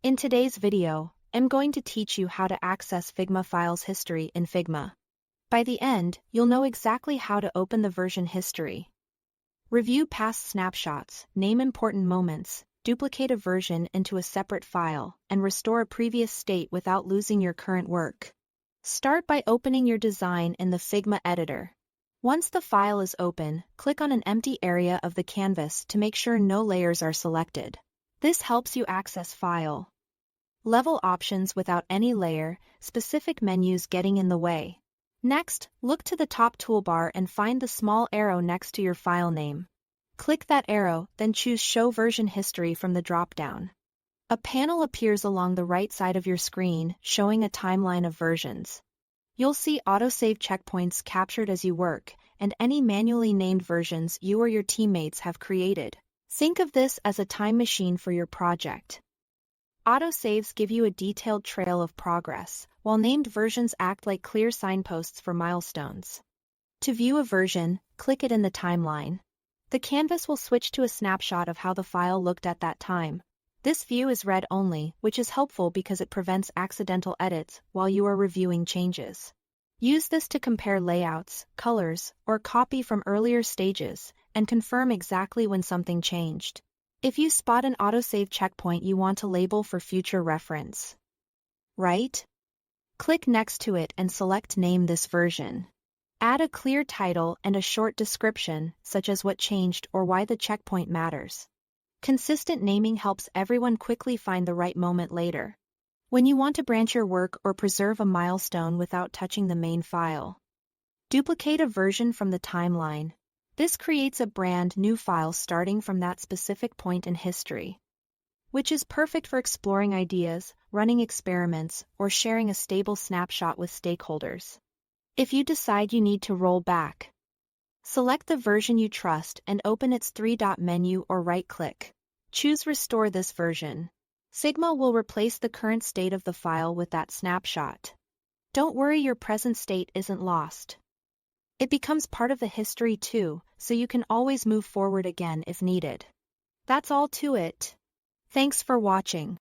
In today's video, I'm going to teach you how to access Figma files history in Figma. By the end, you'll know exactly how to open the version history. Review past snapshots, name important moments, duplicate a version into a separate file, and restore a previous state without losing your current work. Start by opening your design in the Figma editor. Once the file is open, click on an empty area of the canvas to make sure no layers are selected. This helps you access file level options without any layer, specific menus getting in the way. Next, look to the top toolbar and find the small arrow next to your file name. Click that arrow, then choose Show Version History from the drop-down. A panel appears along the right side of your screen, showing a timeline of versions. You'll see autosave checkpoints captured as you work, and any manually named versions you or your teammates have created. Think of this as a time machine for your project. Autosaves give you a detailed trail of progress, while named versions act like clear signposts for milestones. To view a version, click it in the timeline. The canvas will switch to a snapshot of how the file looked at that time. This view is read only, which is helpful because it prevents accidental edits while you are reviewing changes. Use this to compare layouts, colors, or copy from earlier stages, and confirm exactly when something changed. If you spot an autosave checkpoint you want to label for future reference, right? Click next to it and select Name this version. Add a clear title and a short description, such as what changed or why the checkpoint matters. Consistent naming helps everyone quickly find the right moment later. When you want to branch your work or preserve a milestone without touching the main file, duplicate a version from the timeline. This creates a brand new file starting from that specific point in history, which is perfect for exploring ideas, running experiments, or sharing a stable snapshot with stakeholders. If you decide you need to roll back, select the version you trust and open its three-dot menu or right-click. Choose Restore this version. Figma will replace the current state of the file with that snapshot. Don't worry, your present state isn't lost. It becomes part of the history too, so you can always move forward again if needed. That's all to it. Thanks for watching.